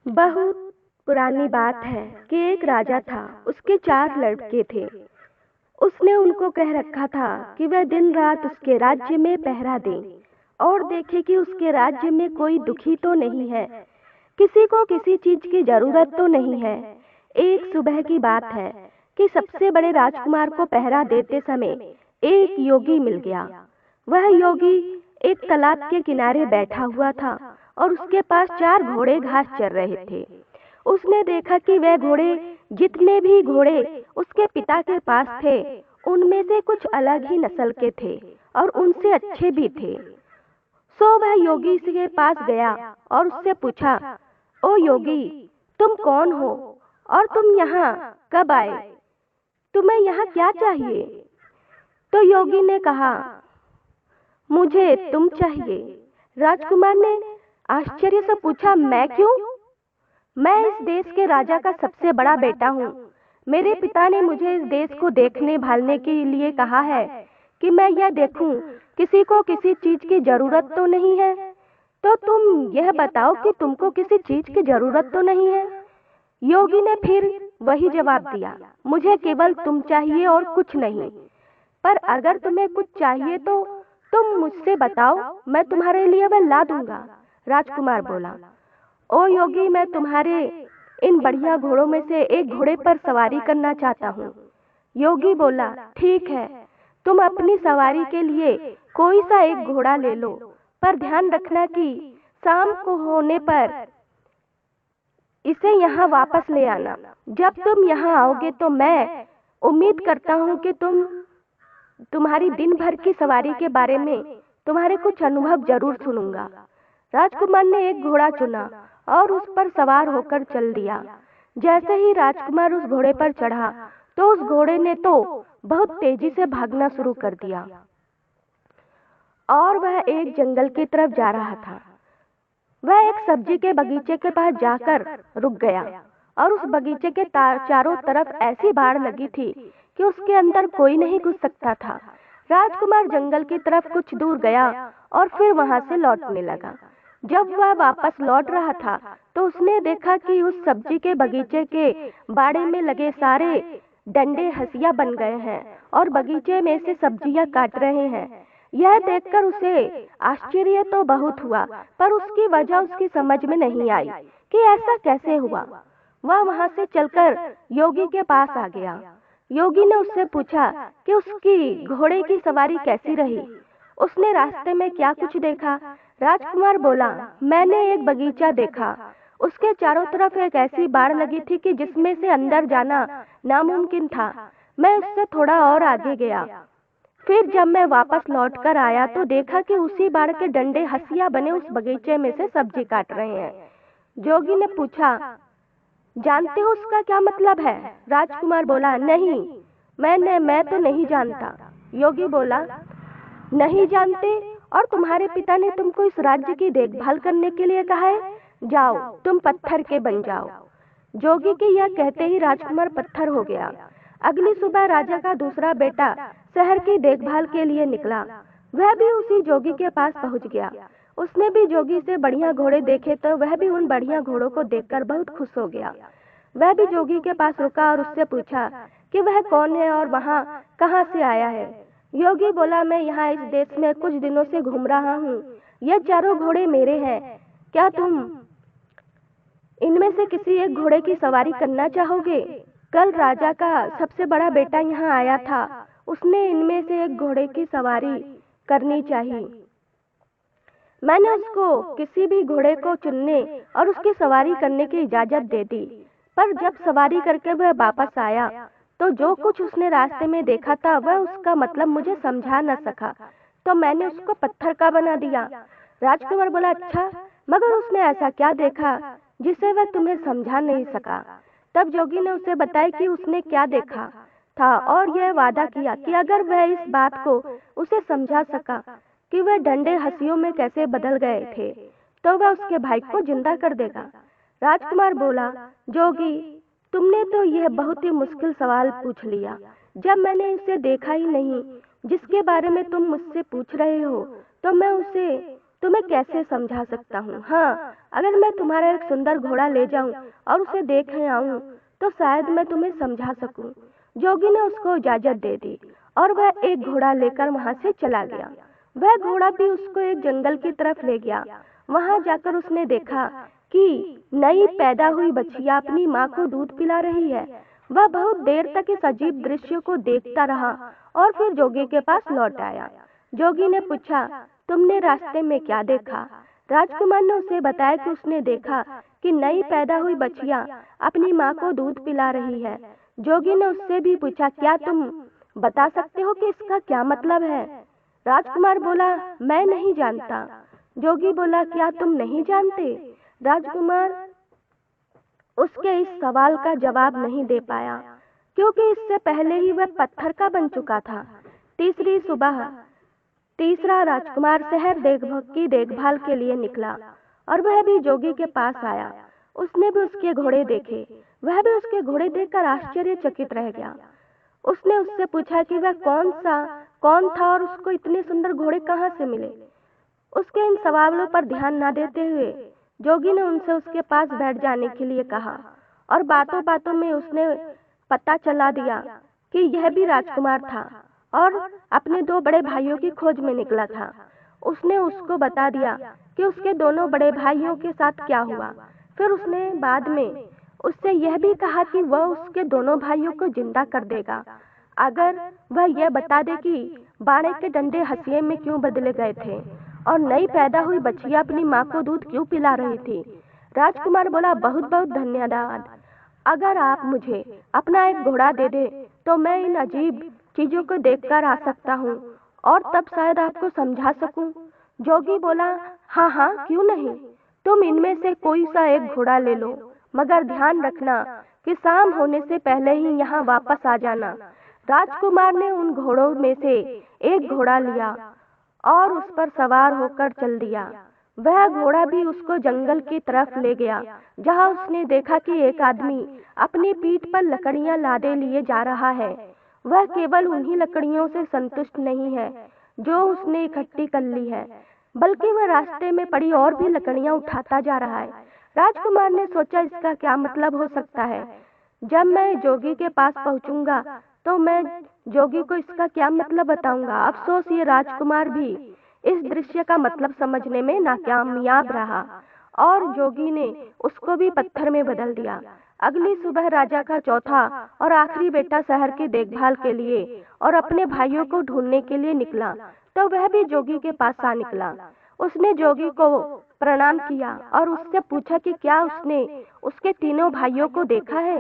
बहुत पुरानी बात है कि एक राजा था। उसके 4 लड़के थे। उसने उनको कह रखा था कि वह दिन रात उसके राज्य में पहरा दें और देखे कि उसके राज्य में कोई दुखी तो नहीं है, किसी को किसी चीज की जरूरत तो नहीं है। एक सुबह की बात है कि सबसे बड़े राजकुमार को पहरा देते समय एक योगी मिल गया। वह योगी एक तालाब के किनारे बैठा हुआ था और उसके पास 4 घोड़े घास चर रहे थे। उसने देखा कि वह घोड़े, जितने भी घोड़े उसके पिता के पास थे, उनमें से कुछ अलग ही नस्ल के थे और उनसे अच्छे भी थे। सो वह योगी के पास गया और उससे पूछा, ओ योगी, तुम कौन हो और तुम यहाँ कब आए? तुम्हें यहाँ क्या चाहिए? तो योगी ने कहा, मुझे तुम चाहिए। राजकुमार ने आश्चर्य से पूछा, मैं क्यों? मैं इस देश के राजा का सबसे बड़ा बेटा हूँ। मेरे पिता ने मुझे इस देश को देखने भालने के लिए कहा है कि मैं यह देखूं किसी को किसी चीज की जरूरत तो नहीं है। तो तुम यह बताओ कि तुमको किसी चीज की जरूरत तो नहीं है। योगी ने फिर वही जवाब दिया, मुझे केवल तुम चाहिए और कुछ नहीं। पर अगर तुम्हें कुछ चाहिए तो तुम मुझसे बताओ, मैं तुम्हारे लिए वह ला दूंगा। राजकुमार बोला, ओ योगी, मैं तुम्हारे इन बढ़िया घोड़ों में से एक घोड़े पर सवारी करना चाहता हूँ। योगी बोला, ठीक है, तुम अपनी सवारी के लिए कोई सा एक घोड़ा ले लो, पर ध्यान रखना कि शाम को होने पर इसे यहाँ वापस ले आना। जब तुम यहाँ आओगे तो मैं उम्मीद करता हूँ कि तुम्हारी दिन भर की सवारी के बारे में तुम्हारे कुछ अनुभव जरूर सुनूंगा। राजकुमार ने एक घोड़ा चुना और उस पर सवार होकर चल दिया। जैसे ही राजकुमार उस घोड़े पर चढ़ा तो उस घोड़े ने तो बहुत तेजी से भागना शुरू कर दिया और वह एक जंगल की तरफ जा रहा था। वह एक सब्जी के बगीचे के पास जाकर रुक गया और उस बगीचे के चारों तरफ ऐसी बाड़ लगी थी कि उसके अंदर कोई नहीं घुस सकता था। राजकुमार जंगल की तरफ कुछ दूर गया और फिर वहां से लौटने लगा। जब वह वापस लौट रहा था तो उसने देखा कि उस सब्जी के बगीचे के बाड़े में लगे सारे डंडे हंसिया बन गए हैं और बगीचे में से सब्जियां काट रहे हैं। यह देखकर उसे आश्चर्य तो बहुत हुआ, पर उसकी वजह उसकी समझ में नहीं आई कि ऐसा कैसे हुआ। वह वहां से चलकर योगी के पास आ गया। योगी ने उससे पूछा कि उसकी घोड़े की सवारी कैसी रही, उसने रास्ते में क्या कुछ देखा। राजकुमार बोला, मैंने एक बगीचा देखा। उसके चारों तरफ एक ऐसी बाड़ लगी थी कि जिसमें से अंदर जाना नामुमकिन था। मैं उससे थोड़ा और आगे गया। फिर जब मैं वापस लौटकर आया तो देखा कि उसी बाड़ के डंडे हंसिया बने उस बगीचे में से सब्जी काट रहे हैं। जोगी ने पूछा, जानते हो उसका क्या मतलब है? राजकुमार बोला, नहीं, मैं तो नहीं जानता। योगी बोला, नहीं जानते? और तुम्हारे पिता ने तुमको इस राज्य की देखभाल करने के लिए कहा है, जाओ तुम पत्थर के बन जाओ। जोगी के यह कहते ही राजकुमार पत्थर हो गया। अगली सुबह राजा का दूसरा बेटा शहर की देखभाल के लिए निकला। वह भी उसी जोगी के पास पहुंच गया। उसने भी जोगी से बढ़िया घोड़े देखे तो वह भी उन बढ़िया घोड़ों को देखकर बहुत खुश हो गया। वह भी जोगी के पास रुका और उससे पूछा कि वह कौन है और वहाँ कहाँ से आया है। योगी बोला, मैं यहाँ इस देश में कुछ दिनों से घूम रहा हूँ। यह चारों घोड़े मेरे हैं। क्या तुम इनमें से किसी एक घोड़े की सवारी करना चाहोगे? कल राजा का सबसे बड़ा बेटा यहाँ आया था, उसने इनमें से एक घोड़े की सवारी करनी चाहिए। मैंने उसको किसी भी घोड़े को चुनने और उसकी सवारी करने की इजाजत दे दी, पर जब सवारी करके वह वापस आया तो जो कुछ उसने रास्ते में देखा था वह उसका मतलब मुझे समझा न सका, तो मैंने उसको पत्थर का बना दिया। राजकुमार बोला, अच्छा, मगर उसने ऐसा क्या देखा जिसे वह तुम्हें समझा नहीं सका? तब जोगी ने उसे बताया कि उसने क्या देखा था और यह वादा किया कि अगर वह इस बात को उसे समझा सका कि वह डंडे हंसियों में कैसे बदल गए थे तो वह उसके भाई को जिंदा कर देगा। राजकुमार बोला, जोगी, तुमने तो यह बहुत ही मुश्किल सवाल पूछ लिया। जब मैंने उसे देखा ही नहीं जिसके बारे में तुम मुझसे पूछ रहे हो, तो मैं उसे तुम्हें कैसे समझा सकता हूँ। हाँ, अगर मैं तुम्हारा एक सुंदर घोड़ा ले जाऊं और उसे देख आऊं तो शायद मैं तुम्हें समझा सकूं। जोगी ने उसको इजाजत दे दी और वह एक घोड़ा लेकर वहां से चला गया। वह घोड़ा भी उसको एक जंगल की तरफ ले गया। वहां जाकर उसने देखा कि नई पैदा हुई बछिया अपनी माँ को दूध पिला रही है। वह बहुत देर तक इस अजीब दृश्य को देखता रहा और फिर जोगी के पास लौट आया। जोगी ने पूछा, तुमने रास्ते में क्या देखा? राजकुमार ने उसे बताया कि उसने देखा कि नई पैदा हुई बछिया अपनी माँ को दूध पिला रही है। जोगी ने उससे भी पूछा, क्या तुम बता सकते हो कि इसका क्या मतलब है? राजकुमार बोला, मैं नहीं जानता। जोगी बोला, क्या तुम नहीं जानते? राजकुमार उसके इस सवाल का जवाब नहीं दे पाया, क्योंकि इससे पहले ही वह पत्थर का बन चुका था। तीसरी सुबह तीसरा राजकुमार शहर की देखभाल के लिए निकला और वह भी जोगी के पास आया। उसने भी उसके घोड़े देखे। वह भी उसके घोड़े देखकर आश्चर्यचकित रह गया। उसने उससे पूछा कि वह कौन था और उसको इतने सुंदर घोड़े कहाँ से मिले। उसके इन सवालों पर ध्यान न देते हुए जोगी ने उनसे उसके पास बैठ जाने के लिए कहा और बातों बातों में उसने पता चला दिया कि यह भी राजकुमार था और अपने दो बड़े भाइयों की खोज में निकला था। उसने उसको बता दिया कि उसके दोनों बड़े भाइयों के साथ क्या हुआ। फिर उसने बाद में उससे यह भी कहा कि वह उसके दोनों भाइयों को जिंदा कर देगा अगर वह यह बता दे कि बाड़े के डंडे हंसिए में क्यों बदले गए थे और नई पैदा हुई बछिया अपनी माँ को दूध क्यों पिला रही थी। राजकुमार बोला, बहुत बहुत धन्यवाद। अगर आप मुझे अपना एक घोड़ा दे दे तो मैं इन अजीब चीजों को देखकर आ सकता हूँ और तब शायद आपको समझा सकूं। जोगी बोला, हाँ हाँ, क्यों नहीं। तुम इनमें से कोई सा एक घोड़ा ले लो, मगर ध्यान रखना कि शाम होने से पहले ही यहाँ वापस आ जाना। राजकुमार ने उन घोड़ों में से एक घोड़ा लिया और उस पर सवार होकर चल दिया। वह घोड़ा भी उसको जंगल की तरफ ले गया, जहाँ उसने देखा कि एक आदमी अपनी पीठ पर लकड़ियां लादे लिए जा रहा है। वह केवल उन्हीं लकड़ियों से संतुष्ट नहीं है जो उसने इकट्ठी कर ली है, बल्कि वह रास्ते में पड़ी और भी लकड़ियां उठाता जा रहा है। राजकुमार ने सोचा, इसका क्या मतलब हो सकता है। जब मैं जोगी के पास पहुंचूंगा तो मैं जोगी को इसका क्या मतलब बताऊंगा। अफसोस, ये राजकुमार भी इस दृश्य का मतलब समझने में नाकामयाब रहा और जोगी ने उसको भी पत्थर में बदल दिया। अगली सुबह राजा का चौथा और आखिरी बेटा शहर की देखभाल के लिए और अपने भाइयों को ढूंढने के लिए निकला, तो वह भी जोगी के पास आ निकला। उसने जोगी को प्रणाम किया और उससे पूछा कि क्या उसने उसके तीनों भाइयों को देखा है।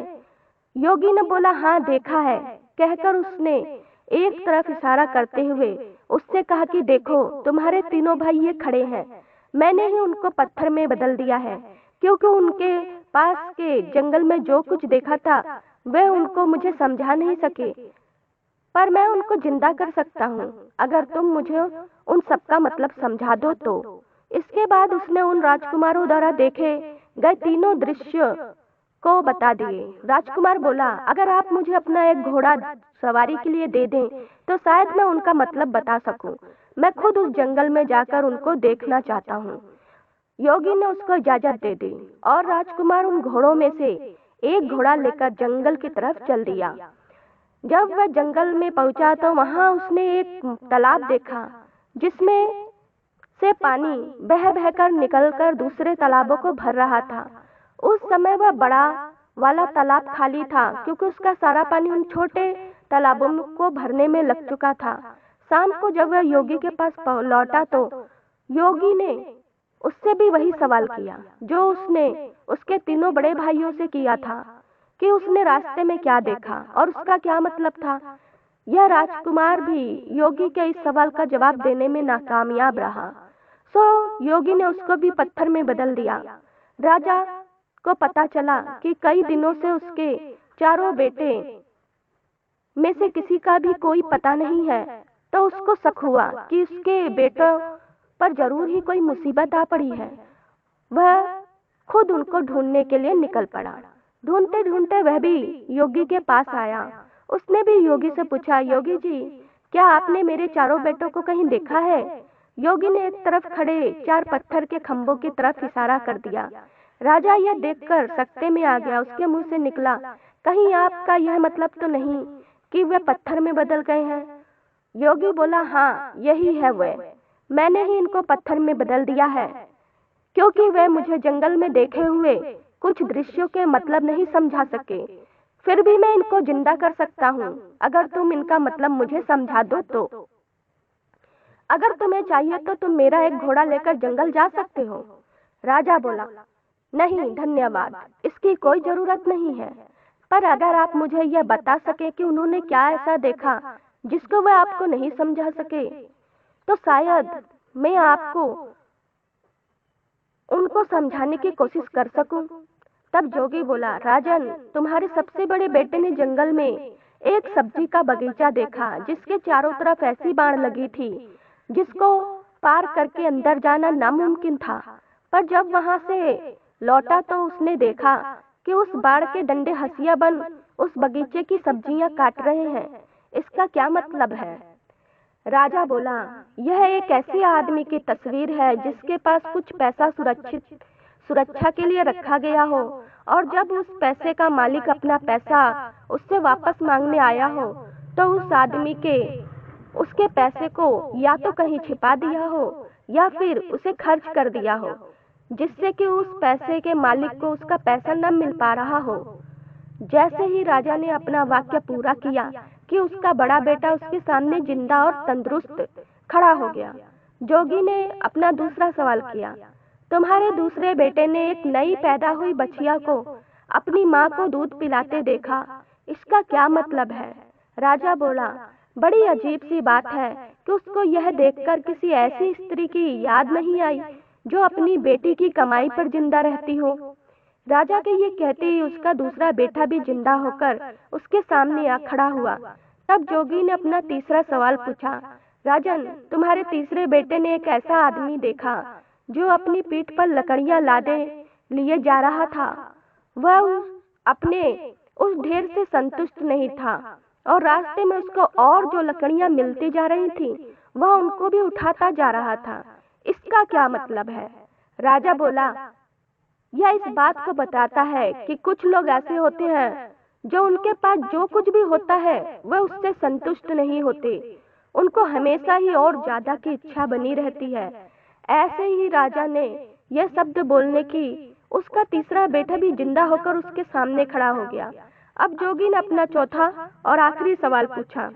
योगी ने बोला, हाँ देखा है। कहकर उसने एक तरफ इशारा करते हुए उससे कहा कि देखो, तुम्हारे तीनों भाई ये खड़े हैं। मैंने ही उनको पत्थर में बदल दिया है, क्योंकि उनके पास के जंगल में जो कुछ देखा था वह उनको मुझे समझा नहीं सके, पर मैं उनको जिंदा कर सकता हूँ अगर तुम मुझे उन सबका मतलब समझा दो तो। इसके बाद उसने उन राजकुमारों द्वारा देखे गए तीनों दृश्य को बता दिए। राजकुमार बोला, अगर आप मुझे अपना एक घोड़ा सवारी के लिए दे दें तो शायद मैं उनका मतलब बता सकूं। मैं खुद उस जंगल में जाकर उनको देखना चाहता हूँ। योगी ने उसको इजाजत दे दी और राजकुमार उन घोड़ों में से एक घोड़ा लेकर जंगल की तरफ चल दिया। जब वह जंगल में पहुंचा तो वहां उसने एक तालाब देखा, जिसमें से पानी बह बहकर निकलकर दूसरे तालाबों को भर रहा था। उस समय वह बड़ा वाला तालाब खाली था, क्योंकि उसका सारा पानी उन छोटे तालाबों को भरने में लग चुका था। शाम को जब वह योगी के पास लौटा तो योगी ने उससे भी वही सवाल किया जो उसने उसके तीनों बड़े भाइयों से किया था, कि उसने रास्ते में क्या देखा और उसका क्या मतलब था। यह राजकुमार भी योगी के इस सवाल का जवाब देने में नाकामयाब रहा। सो योगी ने उसको भी पत्थर में बदल दिया। राजा को पता चला कि कई दिनों से उसके चारों बेटे में से किसी का भी कोई पता नहीं है, तो उसको शक हुआ कि उसके बेटों पर जरूर ही कोई मुसीबत आ पड़ी है। वह खुद उनको ढूंढने के लिए निकल पड़ा। ढूंढते ढूंढते वह भी योगी के पास आया। उसने भी योगी से पूछा, योगी जी, क्या आपने मेरे चारों बेटों को कहीं देखा है? योगी ने एक तरफ खड़े 4 पत्थर के खंभों की तरफ इशारा कर दिया। राजा यह देखकर सकते में आ गया। उसके मुंह से निकला, कहीं आपका यह मतलब तो नहीं कि वे पत्थर में बदल गए हैं? योगी बोला, हाँ यही है वे, मैंने ही इनको पत्थर में बदल दिया है, क्योंकि वे मुझे जंगल में देखे हुए कुछ दृश्यों के मतलब नहीं समझा सके। फिर भी मैं इनको जिंदा कर सकता हूँ, अगर तुम इनका मतलब मुझे समझा दो तो। अगर तुम्हें चाहिए तो तुम मेरा एक घोड़ा लेकर जंगल जा सकते हो। राजा बोला, नहीं धन्यवाद, इसकी कोई जरूरत नहीं है, पर अगर आप मुझे यह बता सके कि उन्होंने क्या ऐसा देखा जिसको वे आपको नहीं समझा सके, तो शायद मैं आपको उनको समझाने की कोशिश कर सकूं। तब जोगी बोला, राजन, तुम्हारे सबसे बड़े बेटे ने जंगल में एक सब्जी का बगीचा देखा जिसके चारों तरफ ऐसी बाड़ लगी थी जिसको पार करके अंदर जाना नामुमकिन था। पर जब वहां से लौटा तो उसने देखा कि उस बाड़ के डंडे हंसिया बन उस बगीचे की सब्जियां काट रहे हैं। इसका क्या मतलब है? राजा बोला, यह एक ऐसे आदमी की तस्वीर है जिसके पास कुछ पैसा सुरक्षा के लिए रखा गया हो, और जब उस पैसे का मालिक अपना पैसा उससे वापस मांगने आया हो तो उस आदमी के उसके पैसे को या तो कहीं छिपा दिया हो या फिर उसे खर्च कर दिया हो, जिससे कि उस पैसे के मालिक को उसका पैसा न मिल पा रहा हो। जैसे ही राजा ने अपना वाक्य पूरा किया कि उसका बड़ा बेटा उसके सामने जिंदा और तंदुरुस्त खड़ा हो गया। जोगी ने अपना दूसरा सवाल किया, तुम्हारे दूसरे बेटे ने एक नई पैदा हुई बछिया को अपनी माँ को दूध पिलाते देखा, इसका क्या मतलब है? राजा बोला, बड़ी अजीब सी बात है कि उसको यह देखकर किसी ऐसी स्त्री की याद नहीं आई जो अपनी बेटी की कमाई पर जिंदा रहती हो। राजा के ये कहते ही उसका दूसरा बेटा भी जिंदा होकर उसके सामने आ खड़ा हुआ। तब जोगी ने अपना तीसरा सवाल पूछा, राजन, तुम्हारे तीसरे बेटे ने एक ऐसा आदमी देखा जो अपनी पीठ पर लकड़ियां लादे लिए जा रहा था। वह अपने उस ढेर से संतुष्ट नहीं था और रास्ते में उसको और जो लकड़ियां मिलती जा रही थी वह उनको भी उठाता जा रहा था। इसका क्या मतलब है? राजा बोला, यह इस बात को बताता है कि कुछ लोग ऐसे होते हैं जो उनके पास जो कुछ भी होता है वह उससे संतुष्ट नहीं होते, उनको हमेशा ही और ज्यादा की इच्छा बनी रहती है। ऐसे ही राजा ने यह शब्द बोलने की उसका तीसरा बेटा भी जिंदा होकर उसके सामने खड़ा हो गया। अब जोगी ने अपना चौथा और आखिरी सवाल पूछा,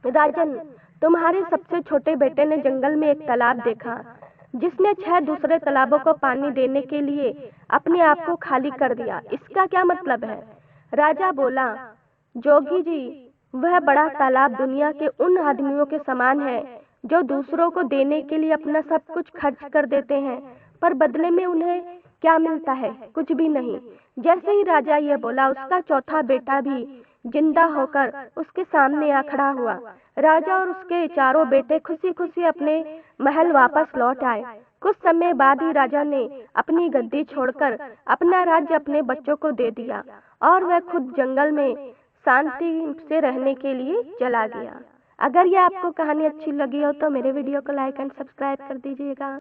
राजन, तुम्हारे सबसे छोटे बेटे ने जंगल में एक तालाब देखा जिसने 6 दूसरे तालाबों को पानी देने के लिए अपने आप को खाली कर दिया, इसका क्या मतलब है? राजा बोला, जोगी जी, वह बड़ा तालाब दुनिया के उन आदमियों के समान है जो दूसरों को देने के लिए अपना सब कुछ खर्च कर देते हैं, पर बदले में उन्हें क्या मिलता है? कुछ भी नहीं। जैसे ही राजा यह बोला, उसका चौथा बेटा भी जिंदा होकर उसके सामने आ खड़ा हुआ। राजा और उसके चारों बेटे खुशी खुशी अपने महल वापस लौट आए। कुछ समय बाद ही राजा ने अपनी गद्दी छोड़कर अपना राज्य अपने बच्चों को दे दिया और वह खुद जंगल में शांति से रहने के लिए चला गया। अगर ये आपको कहानी अच्छी लगी हो तो मेरे वीडियो को लाइक एंड सब्सक्राइब कर दीजिएगा।